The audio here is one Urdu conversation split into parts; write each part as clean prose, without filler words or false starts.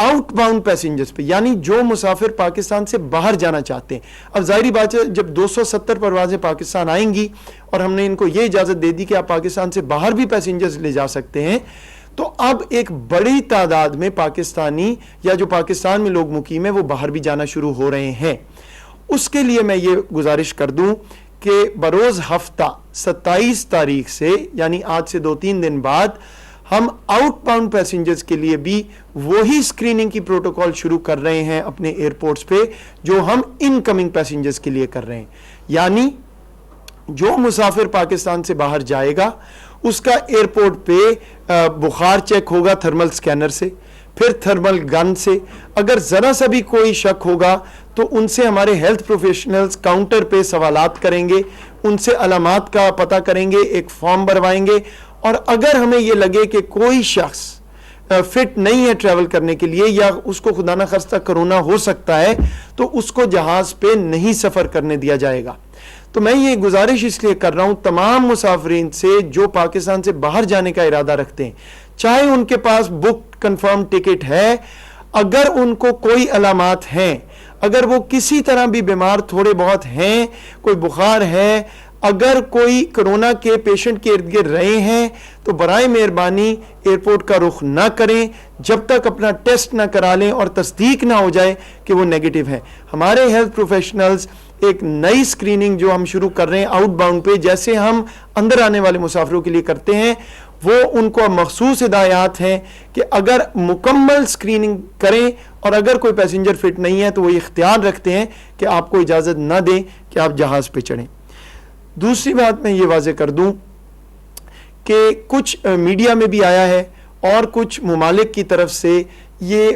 آؤٹ باؤنڈ پیسنجرز پہ، یعنی جو مسافر پاکستان سے باہر جانا چاہتے ہیں. اب ظاہری بات ہے جب 270 پروازیں پاکستان آئیں گی اور ہم نے ان کو یہ اجازت دے دی کہ آپ پاکستان سے باہر بھی پیسنجرز لے جا سکتے ہیں، تو اب ایک بڑی تعداد میں پاکستانی یا جو پاکستان میں لوگ مقیم ہیں وہ باہر بھی جانا شروع ہو رہے ہیں. اس کے لیے میں یہ گزارش کر دوں کہ بروز ہفتہ 27 تاریخ سے، یعنی آج سے 2-3 دن بعد، ہم آؤٹ باؤنڈ پیسنجرز کے لیے بھی وہی سکریننگ کی پروٹوکول شروع کر رہے ہیں اپنے ایئرپورٹس پہ جو ہم ان کمنگ پیسنجرز کے لیے کر رہے ہیں. یعنی جو مسافر پاکستان سے باہر جائے گا اس کا ایئرپورٹ پہ بخار چیک ہوگا تھرمل سکینر سے، پھر تھرمل گن سے. اگر ذرا سا بھی کوئی شک ہوگا تو ان سے ہمارے ہیلتھ پروفیشنلز کاؤنٹر پہ سوالات کریں گے، ان سے علامات کا پتہ کریں گے، ایک فارم بھروائیں گے، اور اگر ہمیں یہ لگے کہ کوئی شخص فٹ نہیں ہے ٹریول کرنے کے لیے یا اس کو خدا نخواستہ کرونا ہو سکتا ہے تو اس کو جہاز پہ نہیں سفر کرنے دیا جائے گا. تو میں یہ گزارش اس لیے کر رہا ہوں تمام مسافرین سے جو پاکستان سے باہر جانے کا ارادہ رکھتے ہیں، چاہے ان کے پاس بک کنفرم ٹکٹ ہے، اگر ان کو کوئی علامات ہیں، اگر وہ کسی طرح بھی بیمار تھوڑے بہت ہیں، کوئی بخار ہے، اگر کوئی کرونا کے پیشنٹ کے ارد گرد رہے ہیں، تو برائے مہربانی ایئرپورٹ کا رخ نہ کریں جب تک اپنا ٹیسٹ نہ کرا لیں اور تصدیق نہ ہو جائے کہ وہ نیگیٹو ہے. ہمارے ہیلتھ پروفیشنلز ایک نئی سکریننگ جو ہم شروع کر رہے ہیں آؤٹ باؤنڈ پہ، جیسے ہم اندر آنے والے مسافروں کے لیے کرتے ہیں، وہ ان کو مخصوص ہدایات ہیں کہ اگر مکمل سکریننگ کریں اور اگر کوئی پیسنجر فٹ نہیں ہے تو وہ اختیار رکھتے ہیں کہ آپ کو اجازت نہ دیں کہ آپ جہاز پہ چڑھیں. دوسری بات میں یہ واضح کر دوں کہ کچھ میڈیا میں بھی آیا ہے اور کچھ ممالک کی طرف سے یہ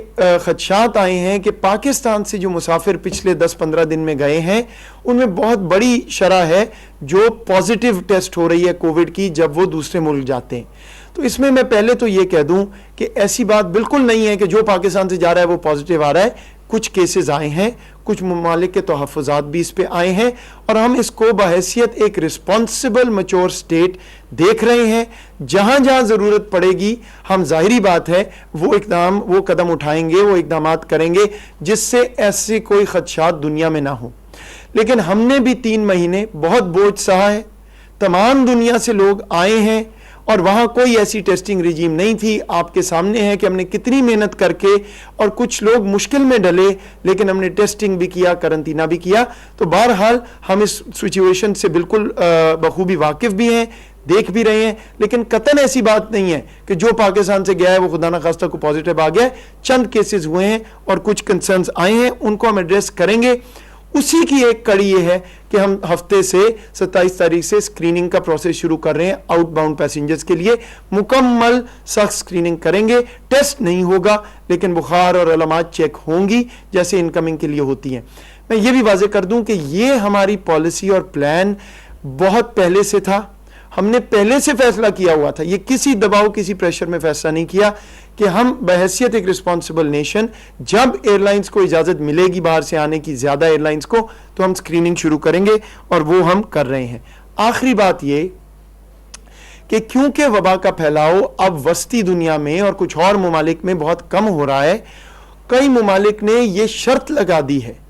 خدشات آئے ہیں کہ پاکستان سے جو مسافر پچھلے 10-15 دن میں گئے ہیں ان میں بہت بڑی شرح ہے جو پازیٹیو ٹیسٹ ہو رہی ہے کووڈ کی جب وہ دوسرے ملک جاتے ہیں. تو اس میں پہلے تو یہ کہہ دوں کہ ایسی بات بالکل نہیں ہے کہ جو پاکستان سے جا رہا ہے وہ پازیٹیو آ رہا ہے. کچھ کیسز آئے ہیں، کچھ ممالک کے تحفظات بھی اس پہ آئے ہیں، اور ہم اس کو بحیثیت ایک رسپانسبل میچور سٹیٹ دیکھ رہے ہیں. جہاں جہاں ضرورت پڑے گی ہم ظاہری بات ہے وہ قدم اٹھائیں گے، وہ اقدامات کریں گے جس سے ایسے کوئی خدشات دنیا میں نہ ہوں. لیکن ہم نے بھی 3 مہینے بہت بوجھ سہا ہے. تمام دنیا سے لوگ آئے ہیں اور وہاں کوئی ایسی ٹیسٹنگ رجیم نہیں تھی. آپ کے سامنے ہے کہ ہم نے کتنی محنت کر کے، اور کچھ لوگ مشکل میں ڈلے لیکن ہم نے ٹیسٹنگ بھی کیا، کرنٹینہ بھی کیا. تو بہرحال ہم اس سچویشن سے بالکل بخوبی واقف بھی ہیں، دیکھ بھی رہے ہیں. لیکن قطعاً ایسی بات نہیں ہے کہ جو پاکستان سے گیا ہے وہ خدا نخواستہ کو پازیٹیو آ گیا ہے. چند کیسز ہوئے ہیں اور کچھ کنسرنز آئے ہیں، ان کو ہم ایڈریس کریں گے. اسی کی ایک کڑی یہ ہے کہ ہم ہفتے سے 27 تاریخ سے سکریننگ کا پروسیس شروع کر رہے ہیں آؤٹ باؤنڈ پیسنجرز کے لیے. مکمل سخت سکریننگ کریں گے، ٹیسٹ نہیں ہوگا لیکن بخار اور علامات چیک ہوں گی جیسے انکمنگ کے لیے ہوتی ہیں. میں یہ بھی واضح کر دوں کہ یہ ہماری پالیسی اور پلان بہت پہلے سے تھا. ہم نے پہلے سے فیصلہ کیا ہوا تھا، یہ کسی دباؤ کسی پریشر میں فیصلہ نہیں کیا کہ ہم بحیثیت ایک رسپانسبل نیشن جب ایئر لائنز کو اجازت ملے گی باہر سے آنے کی، زیادہ ایئر لائنز کو، تو ہم سکریننگ شروع کریں گے اور وہ ہم کر رہے ہیں. آخری بات یہ کہ کیونکہ وبا کا پھیلاؤ اب وسطی دنیا میں اور کچھ اور ممالک میں بہت کم ہو رہا ہے، کئی ممالک نے یہ شرط لگا دی ہے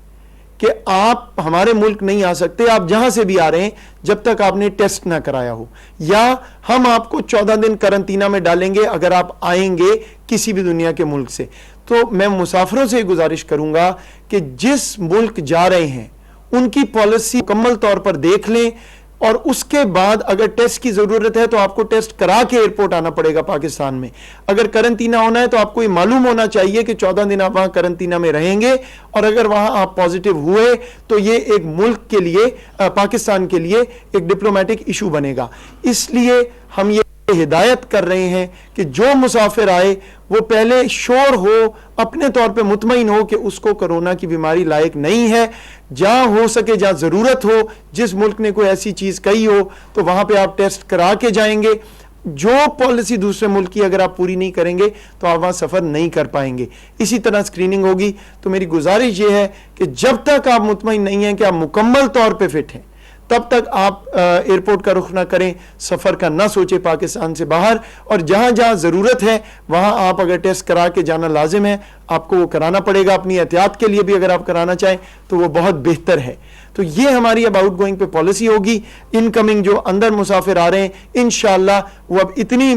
کہ آپ ہمارے ملک نہیں آ سکتے، آپ جہاں سے بھی آ رہے ہیں جب تک آپ نے ٹیسٹ نہ کرایا ہو، یا ہم آپ کو 14 دن کرنٹینہ میں ڈالیں گے اگر آپ آئیں گے کسی بھی دنیا کے ملک سے. تو میں مسافروں سے گزارش کروں گا کہ جس ملک جا رہے ہیں ان کی پالیسی مکمل طور پر دیکھ لیں، اور اس کے بعد اگر ٹیسٹ کی ضرورت ہے تو آپ کو ٹیسٹ کرا کے ایئرپورٹ آنا پڑے گا پاکستان میں. اگر کرنٹینہ ہونا ہے تو آپ کو یہ معلوم ہونا چاہیے کہ 14 دن آپ وہاں کرنٹینہ میں رہیں گے، اور اگر وہاں آپ پازیٹیو ہوئے تو یہ ایک ملک کے لیے، پاکستان کے لیے ایک ڈپلومیٹک ایشو بنے گا. اس لیے ہم یہ ہدایت کر رہے ہیں کہ جو مسافر آئے وہ پہلے شور ہو، اپنے طور پہ مطمئن ہو کہ اس کو کرونا کی بیماری لائق نہیں ہے. جہاں ہو سکے، جہاں ضرورت ہو، جس ملک نے کوئی ایسی چیز کہی ہو تو وہاں پہ آپ ٹیسٹ کرا کے جائیں گے. جو پالیسی دوسرے ملک کی اگر آپ پوری نہیں کریں گے تو آپ وہاں سفر نہیں کر پائیں گے. اسی طرح سکریننگ ہوگی. تو میری گزارش یہ ہے کہ جب تک آپ مطمئن نہیں ہیں کہ آپ مکمل طور پہ فٹ ہیں، تب تک آپ ایئرپورٹ کا رخ نہ کریں، سفر کا نہ سوچیں پاکستان سے باہر، اور جہاں جہاں ضرورت ہے وہاں آپ اگر ٹیسٹ کرا کے جانا لازم ہے آپ کو وہ کرانا پڑے گا، اپنی احتیاط کے لیے بھی اگر آپ کرانا چاہیں تو وہ بہت بہتر ہے۔ تو یہ ہماری اب آؤٹ گوئنگ پہ پالیسی ہوگی۔ ان کمنگ جو اندر مسافر آ رہے ہیں انشاءاللہ وہ اب اتنی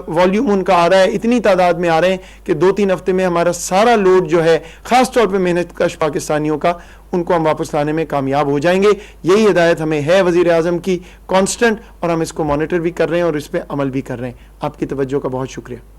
والیوم ان کا آ رہا ہے، اتنی تعداد میں آ رہے ہیں کہ 2-3 ہفتے میں ہمارا سارا لوڈ جو ہے خاص طور پہ محنت کش پاکستانیوں کا، ان کو ہم واپس لانے میں کامیاب ہو جائیں گے۔ یہی ہدایت ہمیں ہے وزیر اعظم کی کانسٹنٹ، اور ہم اس کو مانیٹر بھی کر رہے ہیں اور اس پہ عمل بھی کر رہے ہیں۔ آپ کی توجہ کا بہت شکریہ۔